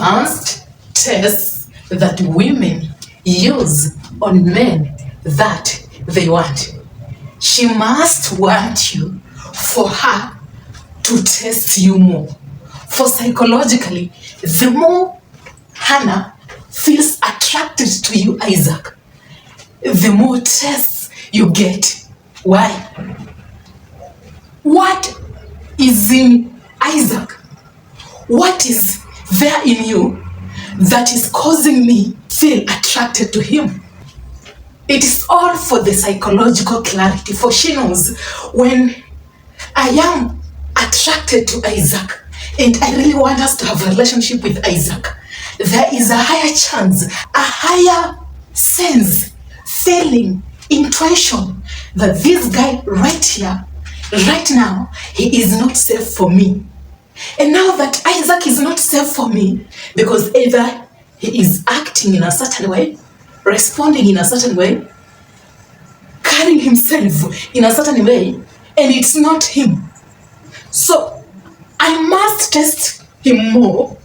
advanced tests that women use on men that they want. She must want you for her to test you more. For psychologically, the more Hannah feels attracted to you, Isaac, the more tests you get. Why? What is in Isaac? What is there in you that is causing me feel attracted to him? It is all for the psychological clarity, for she knows when I am attracted to Isaac and I really want us to have a relationship with Isaac, there is a higher chance, a higher sense, feeling, intuition that this guy right here, right now, he is not safe for me. And now that Isaac is not safe for me, because either he is acting in a certain way, responding in a certain way, carrying himself in a certain way, and it's not him. So I must test him more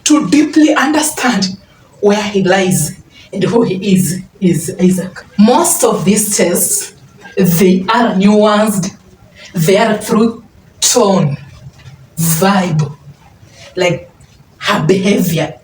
to deeply understand where he lies and who he is Isaac. Most of these tests, they are nuanced. They are through tone, vibe, like her behavior.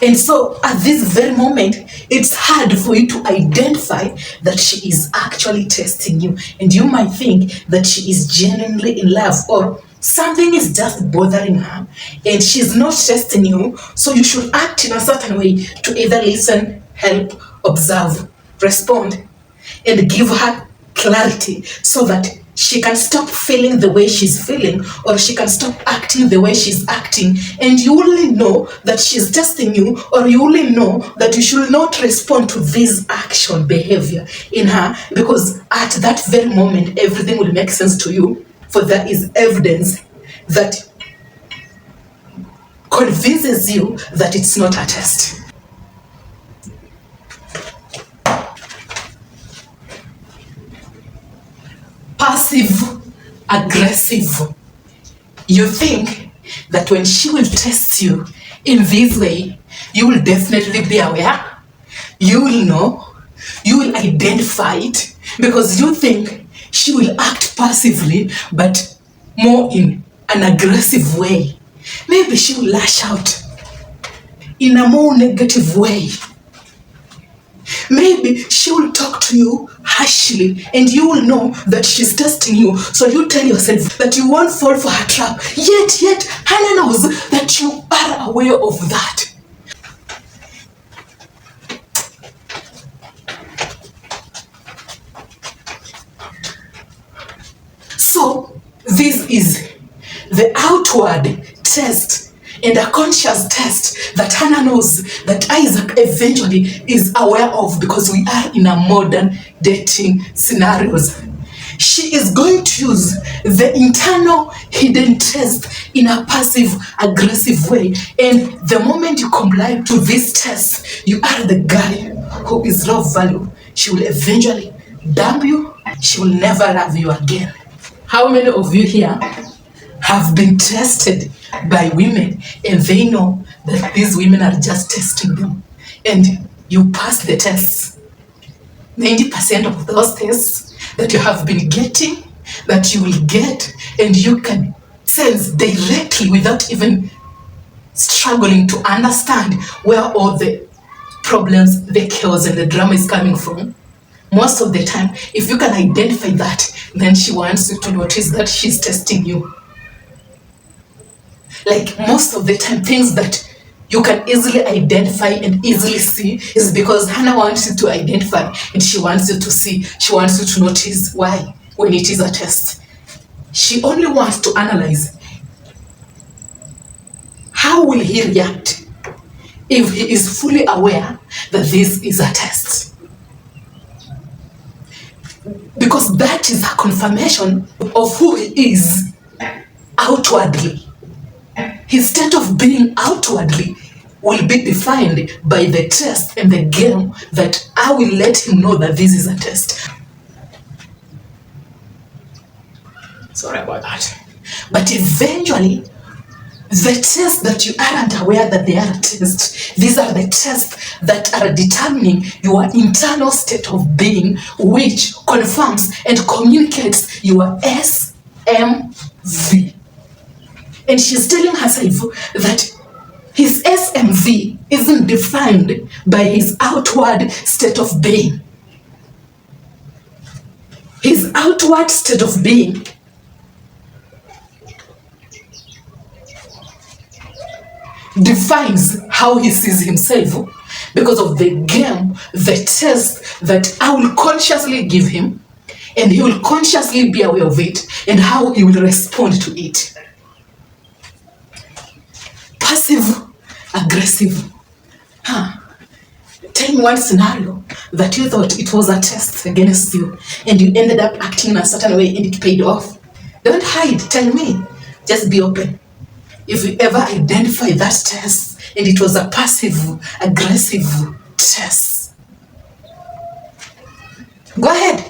And so at this very moment, it's hard for you to identify that she is actually testing you. And you might think that she is genuinely in love, or something is just bothering her and she's not testing you. So you should act in a certain way to either listen, help, observe, respond, and give her clarity so that she can stop feeling the way she's feeling, or she can stop acting the way she's acting. And you only know that she's testing you, or you only know that you should not respond to this action, behavior in her, because at that very moment, everything will make sense to you, for there is evidence that convinces you that it's not a test. Passive aggressive. You think that when she will test you in this way, you will definitely be aware, you will know, you will identify it, because you think she will act passively but more in an aggressive way. Maybe she will lash out in a more negative way. Maybe she will talk to you harshly and you will know that she's testing you. So you tell yourself that you won't fall for her trap. Yet, Hannah knows that you are aware of that. So this is the outward test and a conscious test that Hannah knows that Isaac eventually is aware of, because we are in a modern dating scenarios. She is going to use the internal hidden test in a passive aggressive way, and the moment you comply to this test, you are the guy who is low value. She will eventually dump you. She will never love you again. How many of you here have been tested by women and they know that these women are just testing them, and you pass the tests? 90% of those tests that you have been getting, that you will get, and you can sense directly without even struggling to understand where all the problems, the chaos, and the drama is coming from. Most of the time, if you can identify that, then she wants you to notice that she's testing you. Like most of the time, things that you can easily identify and easily see is because Hannah wants you to identify and she wants you to see. She wants you to notice why when it is a test. She only wants to analyze. How will he react if he is fully aware that this is a test? Because that is a confirmation of who he is outwardly. His state of being outwardly will be defined by the test and the game that I will let him know that this is a test. Sorry about that. But eventually, The tests that you aren't aware that they are tests, these are the tests that are determining your internal state of being, which confirms and communicates your SMV. And she's telling herself that his SMV isn't defined by his outward state of being. His outward state of being defines how he sees himself because of the game, the test that I will consciously give him, and he will consciously be aware of it and how he will respond to it. Passive aggressive. Tell me one scenario that you thought it was a test against you and you ended up acting in a certain way and it paid off. Don't hide, tell me. Just be open. If you ever identify that test and it was a passive aggressive test, go ahead.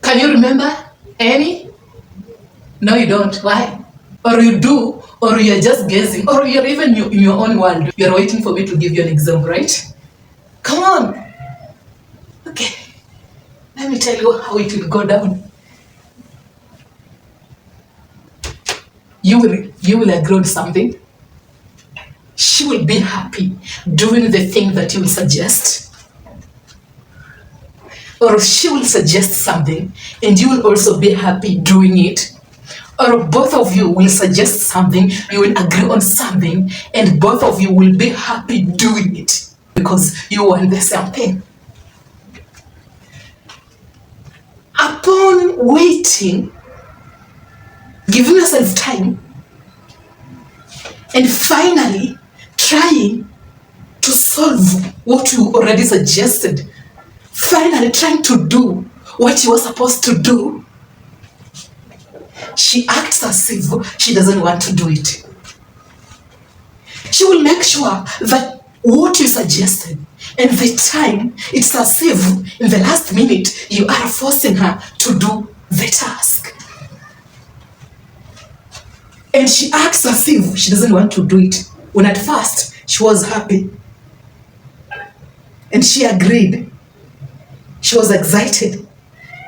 Can you remember any? No, you don't. Why? Or you do, or you're just guessing, or you're even in your own world. You're waiting for me to give you an example, right? Come on. Okay. Let me tell you how it will go down. You will agree on something. She will be happy doing the thing that you will suggest. Or she will suggest something and you will also be happy doing it. Or both of you will suggest something, you will agree on something, and both of you will be happy doing it because you want the same thing. Upon waiting, giving yourself time, and finally trying to solve what you already suggested, finally trying to do what you were supposed to do, she acts as if she doesn't want to do it. She will make sure that what you suggested and the time, it's as if in the last minute you are forcing her to do the task. And she acts as if she doesn't want to do it, when at first she was happy. And she agreed. She was excited.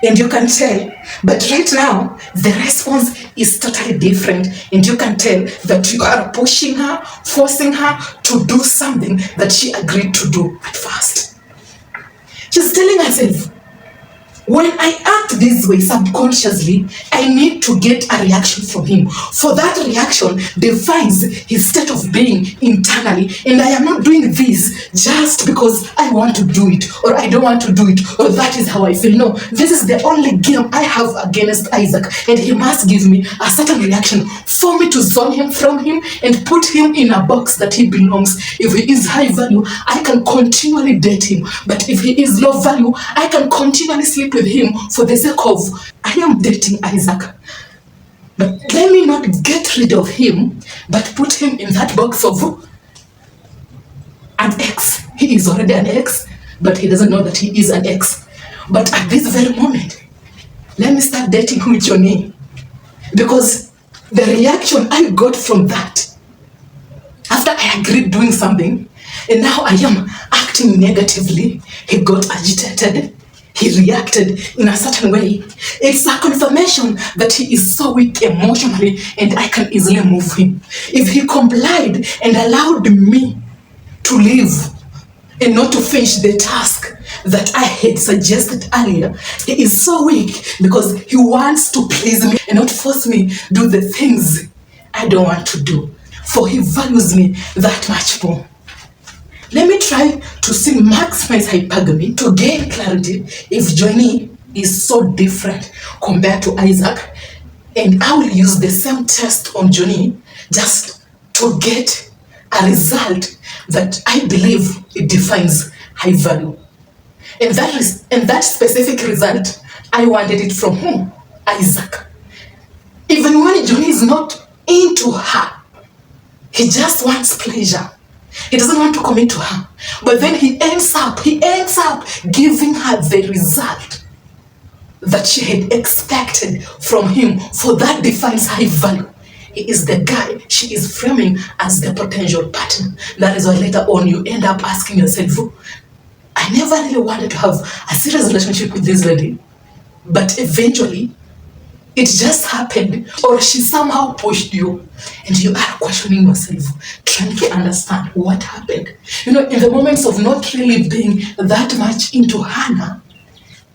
And you can tell, but right now, the response is totally different. And you can tell that you are pushing her, forcing her to do something that she agreed to do at first. She's telling herself, when I act this way subconsciously, I need to get a reaction from him. For that reaction defines his state of being internally. And I am not doing this just because I want to do it, or I don't want to do it, or that is how I feel. No, this is the only game I have against Isaac. And he must give me a certain reaction for me to zone him from him and put him in a box that he belongs. If he is high value, I can continually date him. But if he is low value, I can continually sleep with him for the sake of, I am dating Isaac. But let me not get rid of him, but put him in that box of an ex. He is already an ex, but he doesn't know that he is an ex. But at this very moment, let me start dating with Johnny. Because the reaction I got from that, after I agreed doing something, and now I am acting negatively, he got agitated. He reacted in a certain way. It's a confirmation that he is so weak emotionally and I can easily move him. If he complied and allowed me to leave and not to finish the task that I had suggested earlier, he is so weak because he wants to please me and not force me to do the things I don't want to do. For he values me that much more. Let me try to see maximize hypergamy to gain clarity if Johnny is so different compared to Isaac, and I will use the same test on Johnny just to get a result that I believe it defines high value. And that specific result, I wanted it from whom? Isaac. Even when Johnny is not into her, he just wants pleasure. He doesn't want to commit to her. But then he ends up giving her the result that she had expected from him. For that defines high value. He is the guy she is framing as the potential partner. That is why later on you end up asking yourself, I never really wanted to have a serious relationship with this lady, but eventually it just happened, or she somehow pushed you, and you are questioning yourself, trying to understand what happened. In the moments of not really being that much into Hannah,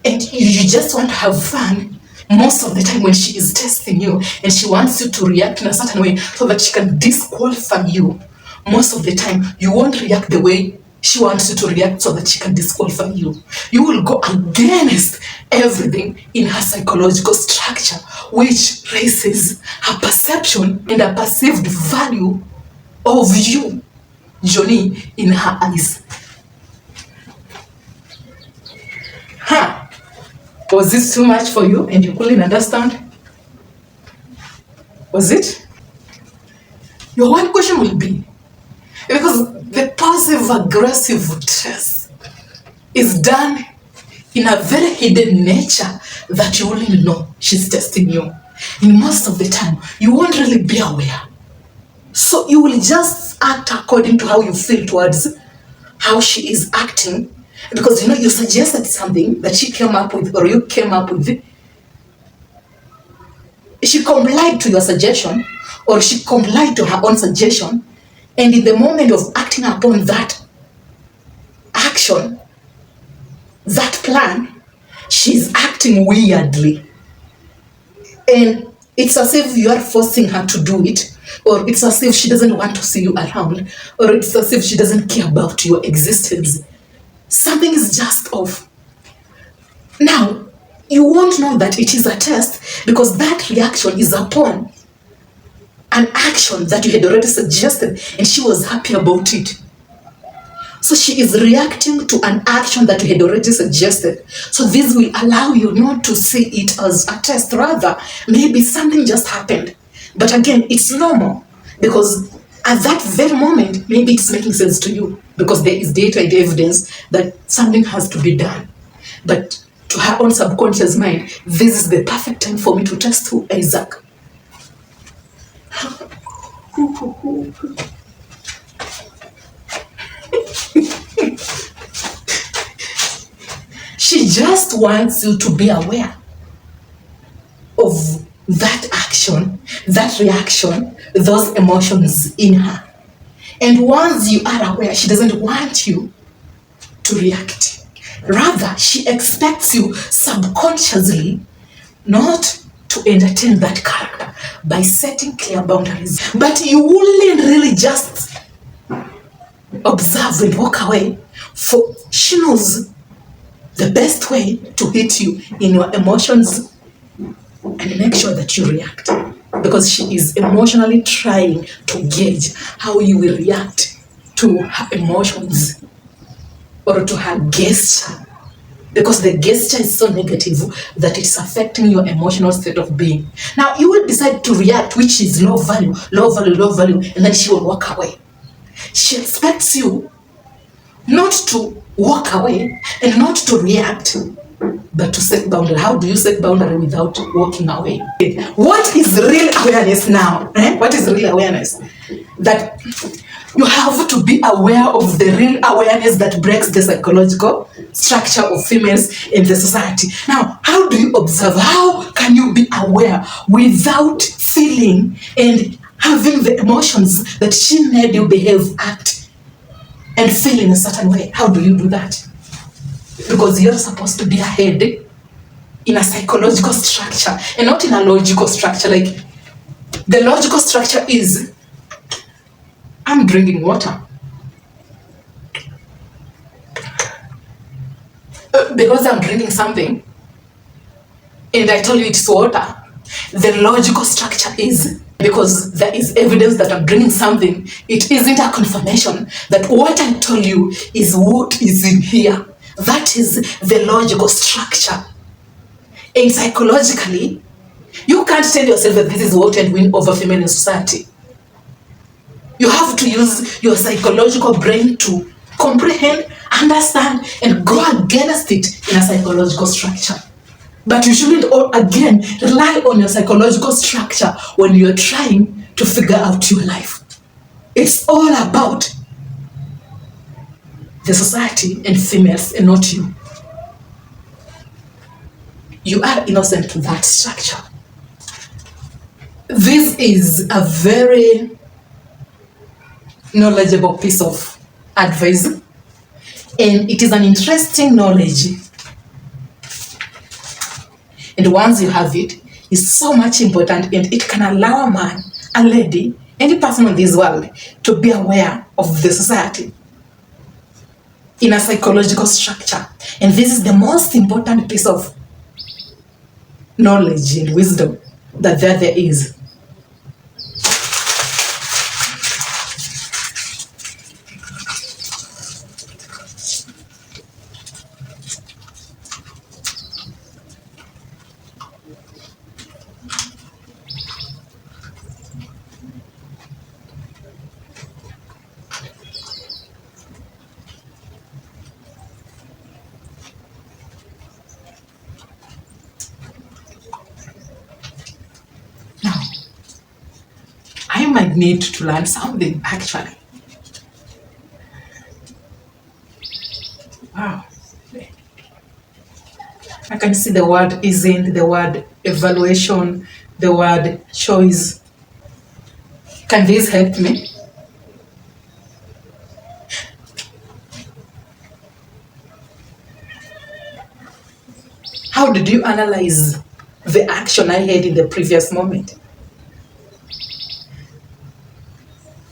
and you just want to have fun, most of the time when she is testing you and she wants you to react in a certain way so that she can disqualify you, most of the time you won't react the way she wants you to react so that she can disqualify you. You will go against everything in her psychological structure, which raises her perception and her perceived value of you, Johnny, in her eyes. Was this too much for you and you couldn't understand? Was it? Your one question will be, because the passive-aggressive test is done in a very hidden nature that you only know she's testing you. And most of the time, you won't really be aware. So you will just act according to how you feel towards how she is acting. Because you suggested something that she came up with, or you came up with. She complied to your suggestion, or she complied to her own suggestion. And in the moment of acting upon that action, that plan, she's acting weirdly. And it's as if you are forcing her to do it, or it's as if she doesn't want to see you around, or it's as if she doesn't care about your existence. Something is just off. Now, you won't know that it is a test because that reaction is upon an action that you had already suggested and she was happy about it. So she is reacting to an action that you had already suggested. So this will allow you not to see it as a test. Rather, maybe something just happened. But again, it's normal because at that very moment, maybe it's making sense to you because there is data and evidence that something has to be done. But to her own subconscious mind, this is the perfect time for me to test who Isaac. She just wants you to be aware of that action, that reaction, those emotions in her. And once you are aware, she doesn't want you to react. Rather, she expects you subconsciously not to entertain that character by setting clear boundaries. But you wouldn't really just observe and walk away, for she knows the best way to hit you in your emotions and make sure that you react, because she is emotionally trying to gauge how you will react to her emotions or to her gesture, because the gesture is so negative that it's affecting your emotional state of being. Now you will decide to react, which is low value, and then she will walk away. She expects you not to walk away and not to react, but to set boundary. How do you set boundary without walking away? What is real awareness now? What is real awareness? That you have to be aware of the real awareness that breaks the psychological structure of females in the society. Now, how do you observe? How can you be aware without feeling and having the emotions that she made you behave, act, and feel in a certain way? How do you do that? Because you're supposed to be ahead in a psychological structure and not in a logical structure. Like, the logical structure is, I'm drinking water. Because I'm drinking something and I told you it's water, the logical structure is, because there is evidence that I'm drinking something, it isn't a confirmation that what I told you is what is in here. That is the logical structure. And psychologically, you can't tell yourself that this is what you're doing over female in society. You have to use your psychological brain to comprehend, understand, and go against it in a psychological structure. But you shouldn't, again, rely on your psychological structure when you're trying to figure out your life. It's all about the society and females and not you. You are innocent to that structure. This is a very knowledgeable piece of advice, and it is an interesting knowledge. And once you have it, it's so much important, and it can allow a man, a lady, any person in this world to be aware of the society in a psychological structure. And this is the most important piece of knowledge and wisdom that there is. I might need to learn something, actually. Wow. I can see the word isn't, the word evaluation, the word choice. Can this help me? How did you analyze the action I had in the previous moment?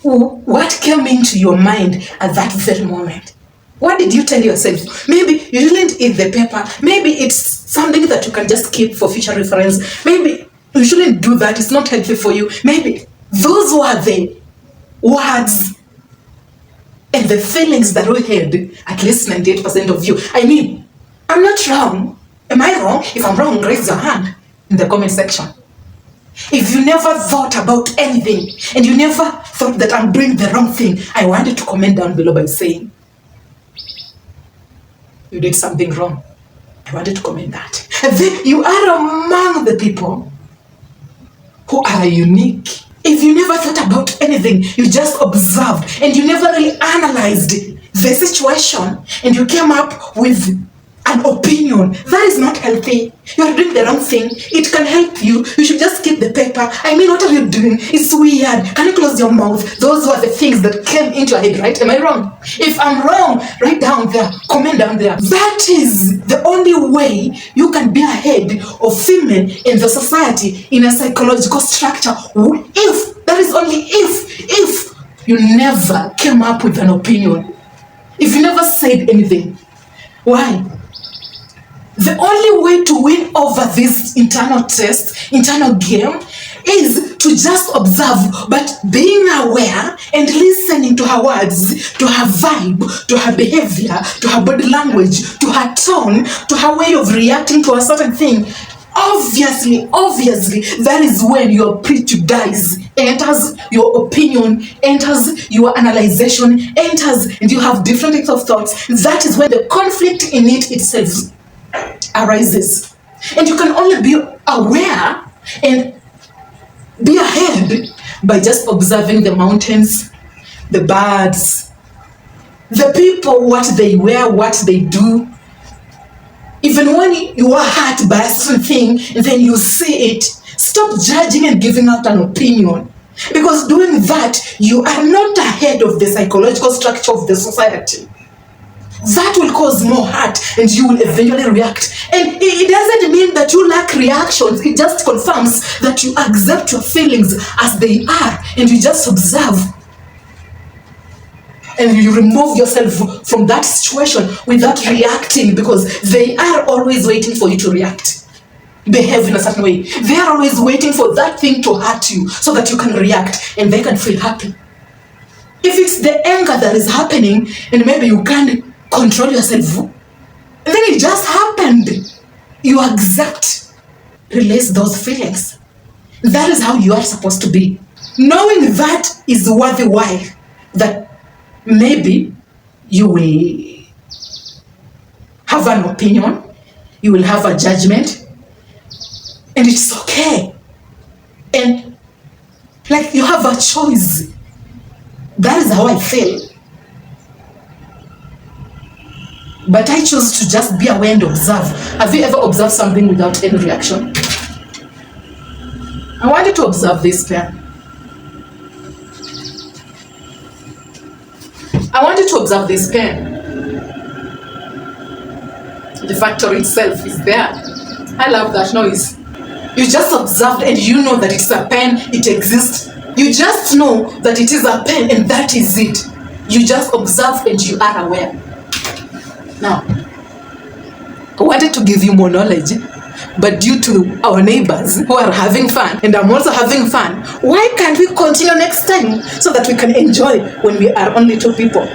What came into your mind at that very moment? What did you tell yourself? Maybe you shouldn't eat the pepper. Maybe it's something that you can just keep for future reference. Maybe you shouldn't do that. It's not healthy for you. Maybe those were the words and the feelings that we had, at least 98% of you. I mean, I'm not wrong. Am I wrong? If I'm wrong, raise your hand in the comment section. If you never thought about anything and you never thought that I'm doing the wrong thing, I want you to comment down below by saying you did something wrong. I want you to comment that. And then you are among the people who are unique. If you never thought about anything, you just observed and you never really analyzed the situation and you came up with an opinion, that is not healthy. You are doing the wrong thing. It can help you. You should just keep the paper. I mean, what are you doing? It's weird. Can you close your mouth? Those were the things that came into your head, right? Am I wrong? If I'm wrong, write down there. Comment down there. That is the only way you can be ahead of female in the society in a psychological structure. If, that is only if you never came up with an opinion. If you never said anything. Why? The only way to win over this internal test, internal game, is to just observe, but being aware and listening to her words, to her vibe, to her behavior, to her body language, to her tone, to her way of reacting to a certain thing. Obviously, that is when your prejudice enters, your opinion enters, your analyzation enters, and you have different types of thoughts. That is when the conflict in it itself arises. And you can only be aware and be ahead by just observing the mountains, the birds, the people, what they wear, what they do. Even when you are hurt by a certain thing, then you see it, stop judging and giving out an opinion. Because doing that, you are not ahead of the psychological structure of the society. That will cause more hurt and you will eventually react. And it doesn't mean that you lack reactions. It just confirms that you accept your feelings as they are and you just observe. And you remove yourself from that situation without reacting, because they are always waiting for you to react. Behave in a certain way. They are always waiting for that thing to hurt you so that you can react and they can feel happy. If it's the anger that is happening and maybe you can't control yourself, then it just happened. You accept, release those feelings. That is how you are supposed to be. knowing that is worthy while, that maybe you will have an opinion, you will have a judgment, and it's okay. And like you have a choice. That is how I feel. But I chose to just be aware and observe. Have you ever observed something without any reaction? I wanted to observe this pen. I wanted to observe this pen. The factory itself is there. I love that noise. You just observed and you know that it's a pen, it exists. You just know that it is a pen and that is it. You just observe and you are aware. Now, I wanted to give you more knowledge, but due to our neighbors who are having fun, and I'm also having fun, why can't we continue next time so that we can enjoy when we are only two people?